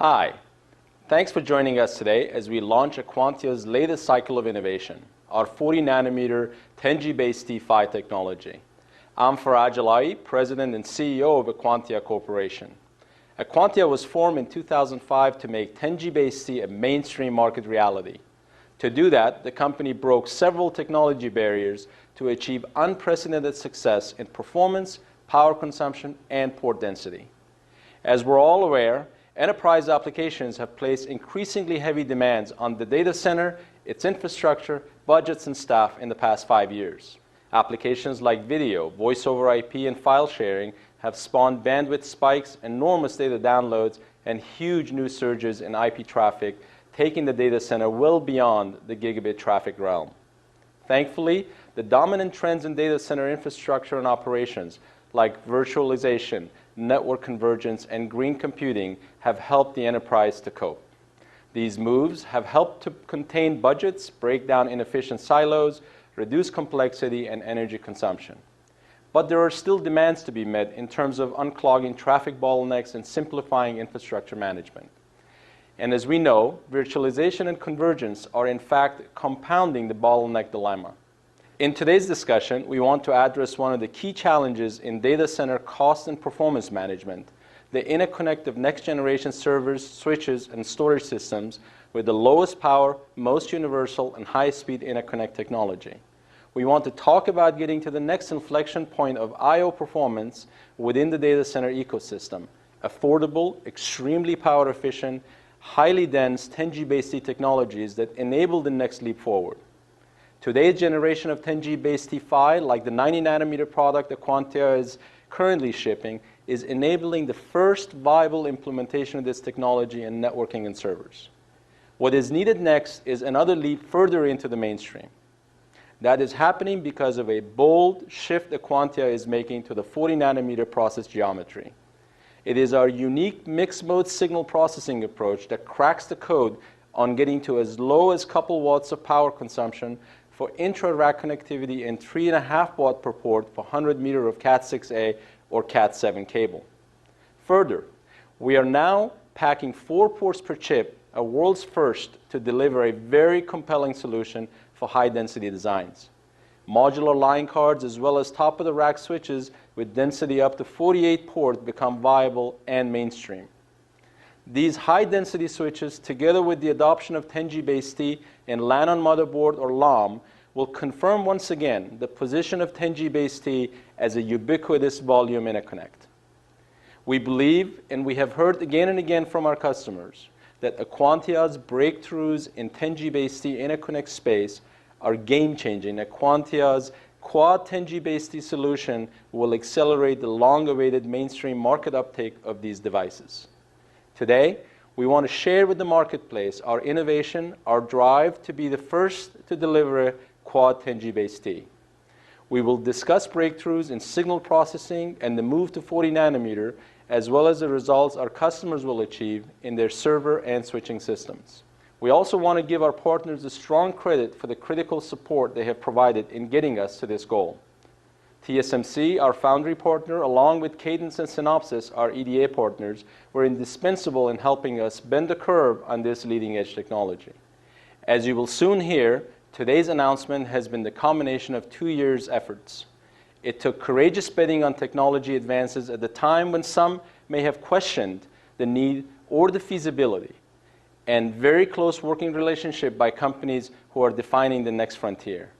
Hi, thanks for joining us today as we launch Aquantia's latest cycle of innovation, our 40nm 10G-based T5 technology. I'm Faraj Aaleai, President and CEO of Aquantia Corporation. Aquantia was formed in 2005 to make 10G-based T a mainstream market reality. To do that, the company broke several technology barriers to achieve unprecedented success in performance, power consumption, and port density. As we're all aware, enterprise applications have placed increasingly heavy demands on the data center, its infrastructure, budgets, and staff in the past 5 years. Applications like video, voice over IP, and file sharing have spawned bandwidth spikes, enormous data downloads, and huge new surges in IP traffic, taking the data center well beyond the gigabit traffic realm. Thankfully, the dominant trends in data center infrastructure and operations, like virtualization, network convergence, and green computing, have helped the enterprise to cope. These moves have helped to contain budgets, break down inefficient silos, reduce complexity and energy consumption. But there are still demands to be met in terms of unclogging traffic bottlenecks and simplifying infrastructure management. And as we know, virtualization and convergence are in fact compounding the bottleneck dilemma. In today's discussion, we want to address one of the key challenges in data center cost and performance management, the interconnect of next-generation servers, switches, and storage systems with the lowest power, most universal, and highest-speed interconnect technology. We want to talk about getting to the next inflection point of I/O performance within the data center ecosystem, affordable, extremely power-efficient, highly dense 10G-based technologies that enable the next leap forward. Today's generation of 10G-based T5, like the 90nm product Aquantia is currently shipping, is enabling the first viable implementation of this technology in networking and servers. What is needed next is another leap further into the mainstream. That is happening because of a bold shift Aquantia is making to the 40nm process geometry. It is our unique mixed-mode signal processing approach that cracks the code on getting to as low as a couple watts of power consumption for intra-rack connectivity and 3.5 watt per port for 100 meter of Cat6a or Cat7 cable. Further, we are now packing 4 ports per chip, a world's first to deliver a very compelling solution for high-density designs. Modular line cards as well as top-of-the-rack switches with density up to 48 ports become viable and mainstream. These high-density switches, together with the adoption of 10G-based T in LAN on motherboard or LOM, will confirm once again the position of 10G-based T as a ubiquitous volume interconnect. We believe, and we have heard again and again from our customers, that Aquantia's breakthroughs in 10G-based T interconnect space are game-changing. Aquantia's quad 10G-based T solution will accelerate the long-awaited mainstream market uptake of these devices. Today, we want to share with the marketplace our innovation, our drive to be the first to deliver quad 10G-based T. We will discuss breakthroughs in signal processing and the move to 40nm, as well as the results our customers will achieve in their server and switching systems. We also want to give our partners a strong credit for the critical support they have provided in getting us to this goal. TSMC, our foundry partner, along with Cadence and Synopsys, our EDA partners, were indispensable in helping us bend the curve on this leading-edge technology. As you will soon hear, today's announcement has been the combination of 2 years' efforts. It took courageous betting on technology advances at the time when some may have questioned the need or the feasibility, and very close working relationship by companies who are defining the next frontier.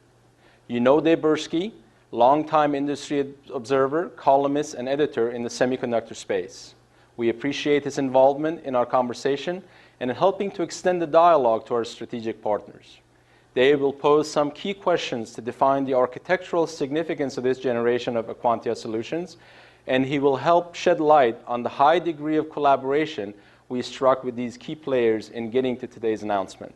You know Dave Bursky, longtime industry observer, columnist, and editor in the semiconductor space. We appreciate his involvement in our conversation and in helping to extend the dialogue to our strategic partners. Dave will pose some key questions to define the architectural significance of this generation of Aquantia solutions, and he will help shed light on the high degree of collaboration we struck with these key players in getting to today's announcement.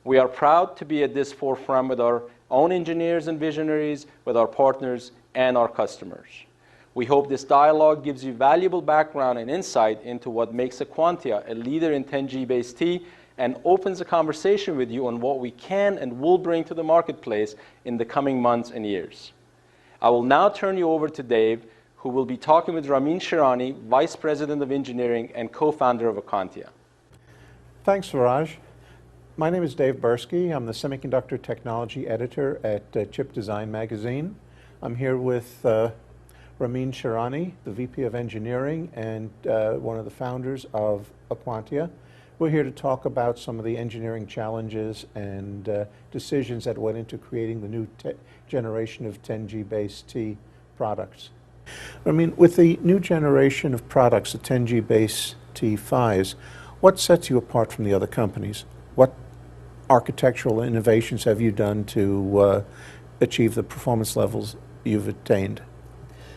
We are proud to be at this forefront with our own engineers and visionaries, with our partners and our customers. We hope this dialogue gives you valuable background and insight into what makes Aquantia a leader in 10G-based T and opens a conversation with you on what we can and will bring to the marketplace in the coming months and years. I will now turn you over to Dave, who will be talking with Ramin Shirani, Vice President of Engineering and co-founder of Aquantia. Thanks, Faraj. My name is Dave Bursky. I'm the Semiconductor Technology Editor at Chip Design Magazine. I'm here with Ramin Shirani, the VP of Engineering and one of the founders of Aquantia. We're here to talk about some of the engineering challenges and decisions that went into creating the new generation of 10G-based T products. Ramin, with the new generation of products, the 10G-based T5s, what sets you apart from the other companies? What architectural innovations have you done to achieve the performance levels you've attained?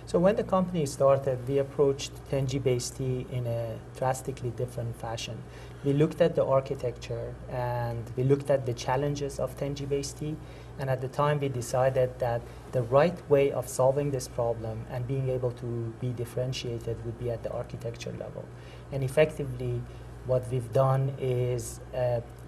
So when the company started, we approached 10G-based T in a drastically different fashion. We looked at the architecture and we looked at the challenges of 10G-based T, and at the time we decided that the right way of solving this problem and being able to be differentiated would be at the architecture level. And effectively, what we've done is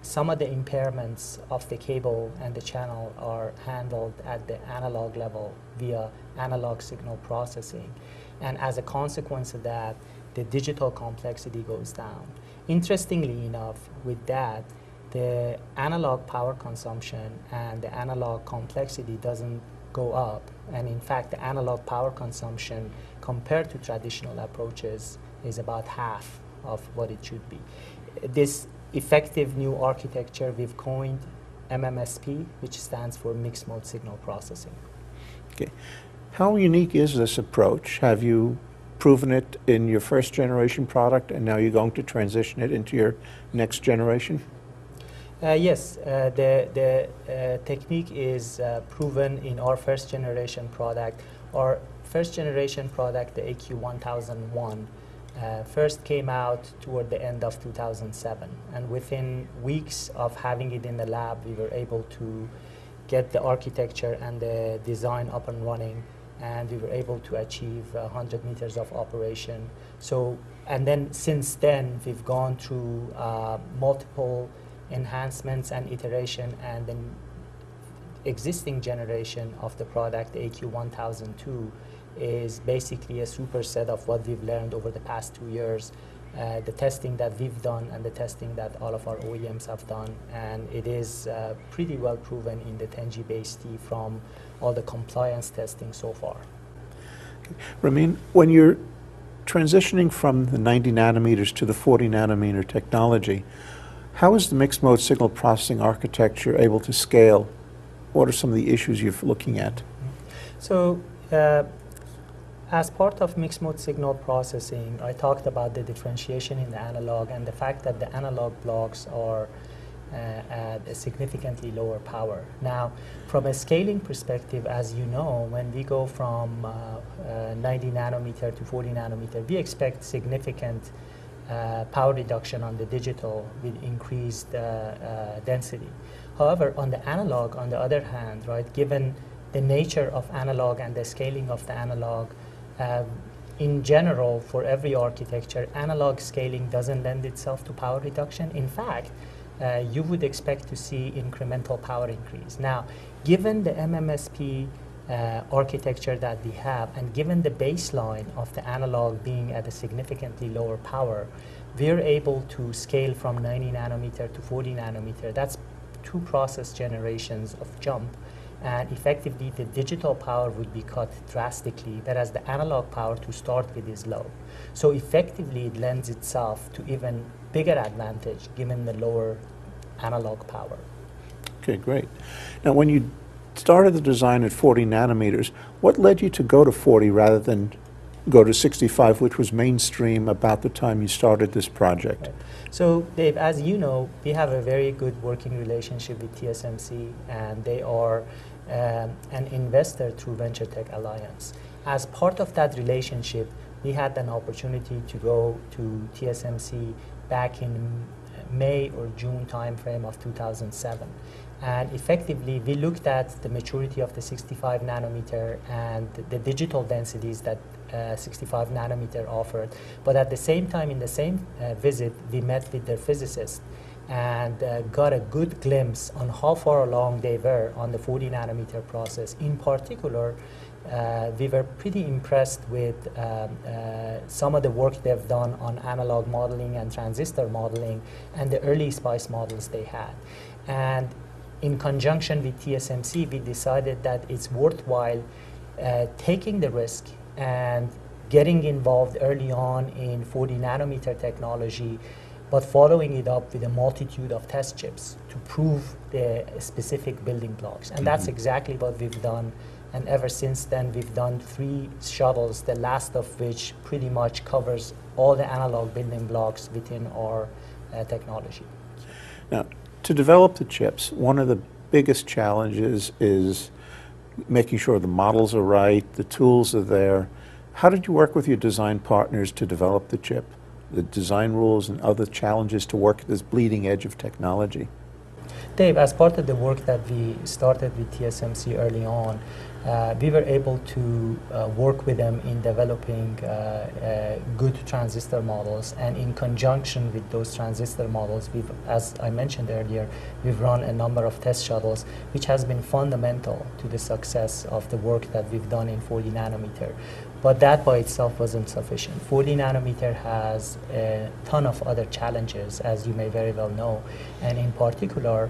some of the impairments of the cable and the channel are handled at the analog level via analog signal processing. And as a consequence of that, the digital complexity goes down. Interestingly enough, with that, the analog power consumption and the analog complexity doesn't go up. And in fact, the analog power consumption compared to traditional approaches is about half of what it should be. This effective new architecture we've coined MMSP, which stands for Mixed Mode Signal Processing. Okay. How unique is this approach? Have you proven it in your first generation product and now you're going to transition it into your next generation? Yes, the technique is proven in our first generation product. Our first generation product, the AQ1001, first came out toward the end of 2007, and within weeks of having it in the lab, we were able to get the architecture and the design up and running, and we were able to achieve 100 meters of operation. So, and then since then, we've gone through multiple enhancements and iteration, and then existing generation of the product, the AQ1002, is basically a superset of what we've learned over the past 2 years, the testing that we've done and the testing that all of our OEMs have done, and it is pretty well proven in the 10G-based T from all the compliance testing so far. Ramin, when you're transitioning from the 90 nanometers to the 40 nanometer technology, how is the mixed mode signal processing architecture able to scale? What are some of the issues you're looking at? So, as part of mixed mode signal processing, I talked about the differentiation in the analog and the fact that the analog blocks are at a significantly lower power. Now, from a scaling perspective, as you know, when we go from 90 nanometer to 40 nanometer, we expect significant power reduction on the digital with increased density. However, on the analog, on the other hand, right, given the nature of analog and the scaling of the analog, in general, for every architecture, analog scaling doesn't lend itself to power reduction. In fact, you would expect to see incremental power increase. Now, given the MMSP architecture that we have, and given the baseline of the analog being at a significantly lower power, we're able to scale from 90 nanometer to 40 nanometer. That's 2 process generations of jump. And effectively, the digital power would be cut drastically, whereas the analog power to start with is low. So effectively, it lends itself to even bigger advantage given the lower analog power. Okay, great. Now, when you started the design at 40 nanometers, what led you to go to 40 rather than go to 65, which was mainstream about the time you started this project? Right. So, Dave, as you know, we have a very good working relationship with TSMC, and they are an investor through Venture Tech Alliance. As part of that relationship, we had an opportunity to go to TSMC back in May or June timeframe of 2007. And effectively, we looked at the maturity of the 65 nanometer and the digital densities that 65 nanometer offered. But at the same time, in the same visit, we met with their physicists and got a good glimpse on how far along they were on the 40 nanometer process. In particular, we were pretty impressed with some of the work they've done on analog modeling and transistor modeling and the early SPICE models they had. And in conjunction with TSMC, we decided that it's worthwhile taking the risk and getting involved early on in 40 nanometer technology, but following it up with a multitude of test chips to prove the specific building blocks. And that's exactly what we've done. And ever since then, we've done 3 shuttles, the last of which pretty much covers all the analog building blocks within our technology. Now, to develop the chips, one of the biggest challenges is making sure the models are right, the tools are there. How did you work with your design partners to develop the chip, the design rules and other challenges to work at this bleeding edge of technology? Dave, as part of the work that we started with TSMC early on, we were able to work with them in developing good transistor models, and in conjunction with those transistor models, as I mentioned earlier, we've run a number of test shuttles, which has been fundamental to the success of the work that we've done in 40 nanometer. But that by itself wasn't sufficient. 40 nanometer has a ton of other challenges, as you may very well know, and in particular,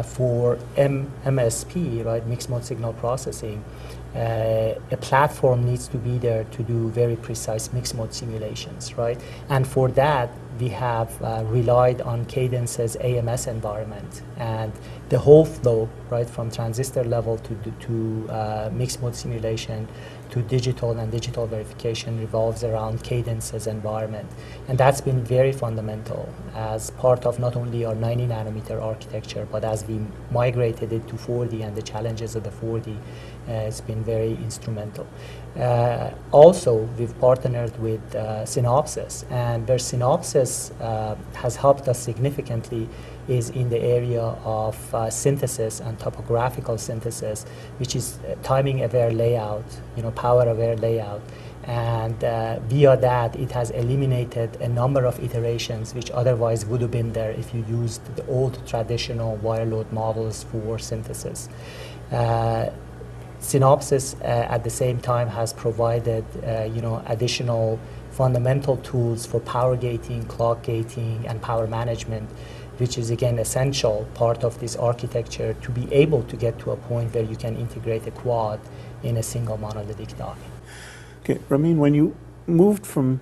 for MSP, right, mixed mode signal processing, a platform needs to be there to do very precise mixed mode simulations, right? And for that, we have relied on Cadence's AMS environment, and the whole flow, right, from transistor level to mixed mode simulation to digital and digital verification revolves around Cadence's environment. And that's been very fundamental as part of not only our 90 nanometer architecture, but as we migrated it to 40 and the challenges of the 40, it's been very instrumental. Also, we've partnered with Synopsys, and where Synopsys has helped us significantly is in the area of synthesis and topographical synthesis, which is timing-aware layout, power-aware layout. And via that, it has eliminated a number of iterations which otherwise would have been there if you used the old traditional wire load models for synthesis. Synopsys, at the same time, has provided additional fundamental tools for power gating, clock gating, and power management, which is again essential part of this architecture to be able to get to a point where you can integrate a quad in a single monolithic die. Okay, Ramin, when you moved from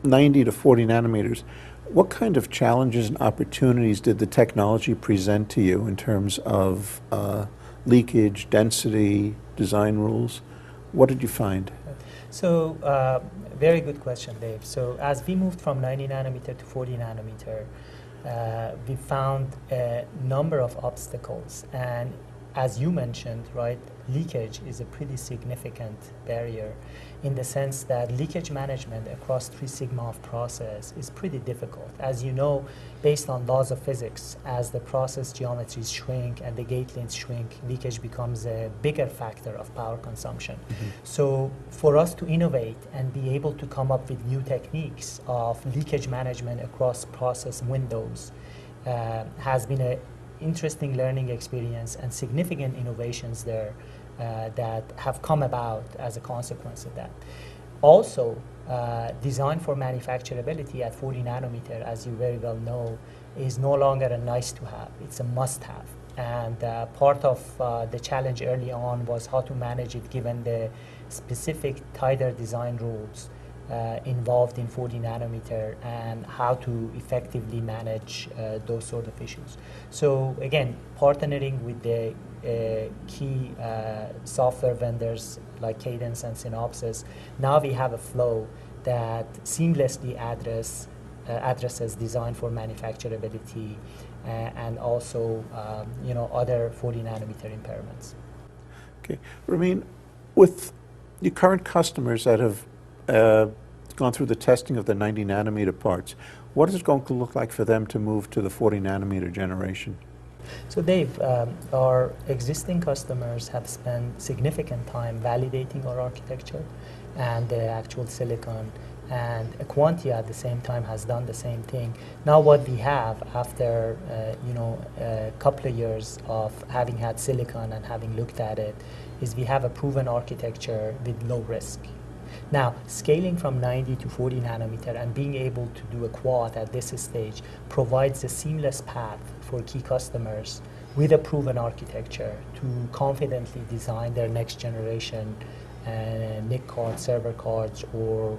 90 to 40 nanometers, what kind of challenges and opportunities did the technology present to you in terms of leakage, density, design rules? What did you find? So, very good question, Dave. So, as we moved from 90 nanometer to 40 nanometer, we found a number of obstacles. And as you mentioned, right, leakage is a pretty significant barrier in the sense that leakage management across 3 sigma of process is pretty difficult. As you know, based on laws of physics, as the process geometries shrink and the gate lengths shrink, leakage becomes a bigger factor of power consumption. So for us to innovate and be able to come up with new techniques of leakage management across process windows has been an interesting learning experience and significant innovations there that have come about as a consequence of that. Also, design for manufacturability at 40 nanometer, as you very well know, is no longer a nice to have, it's a must have. And part of the challenge early on was how to manage it given the specific tighter design rules involved in 40 nanometer and how to effectively manage those sort of issues. So again, partnering with the key software vendors like Cadence and Synopsys, now we have a flow that seamlessly addresses design for manufacturability and also other 40 nanometer impairments. Okay, Ramin, with your current customers that have gone through the testing of the 90 nanometer parts, what is it going to look like for them to move to the 40 nanometer generation? So Dave, our existing customers have spent significant time validating our architecture and the actual silicon, and Aquantia at the same time has done the same thing. Now what we have after a couple of years of having had silicon and having looked at it is we have a proven architecture with low risk. Now, scaling from 90 to 40 nanometer and being able to do a quad at this stage provides a seamless path for key customers with a proven architecture to confidently design their next generation NIC cards, server cards, or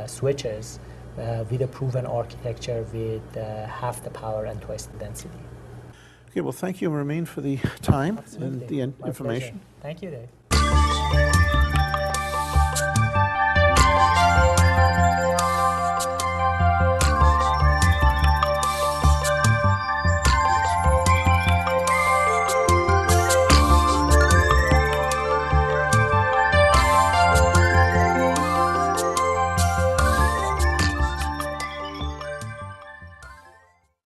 switches with a proven architecture with half the power and twice the density. Okay, well, thank you, Ramin, for the time Absolutely. and the My information. pleasure. Thank you, Dave.